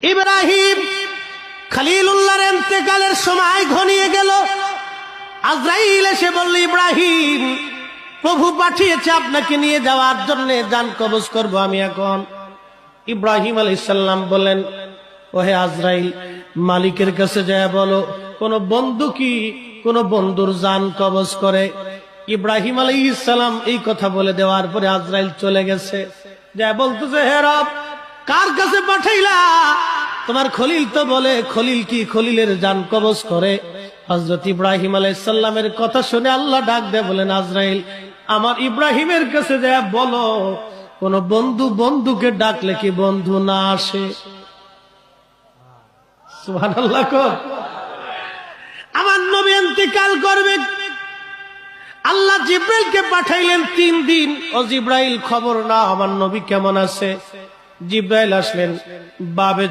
ইব্রাহিম খলিলুল্লাহর ইন্তেকালের সময় ঘনিয়ে গেল। আজরাইল এসে বলল, ইব্রাহিম, প্রভু পাঠিয়েছে আপনাকে নিয়ে যাওয়ার জন্য, জান কবজ করব আমি এখন। ইব্রাহিম আলাইহিস সালাম বলেন, ওহে আজরাইল, মালিকের কাছে যায় বলো কোন বন্ধু কি কোন বন্ধুর জান কবজ করে। ইব্রাহিম আলাইহিস সালাম এই কথা বলে দেওয়ার পরে আজরাইল চলে গেছে। যা বলতেছে, হে রব, কার কাছে পাঠাইলা? তোমার খলিল তো বলে খলিল কি খলিলের জান কবজ করে। হযরত ইব্রাহিম আলাইহিস সালামের কথা শুনে আল্লাহ ডাক দেয়, বলেন, আজরাইল, আমার ইব্রাহিমের কাছে যায় বলো কোন বন্ধু বন্ধুকে ডাকলে কি বন্ধু না আসে। সুবহানাল্লাহ। আমার নবী ইন্তেকাল করবে, আল্লাহ জিব্রাইলকে পাঠাইলেন 3 দিন। ও জিব্রাইল, খবর না আমার নবী কেমন আছে। জিব্রাইল আসলেন, বাবে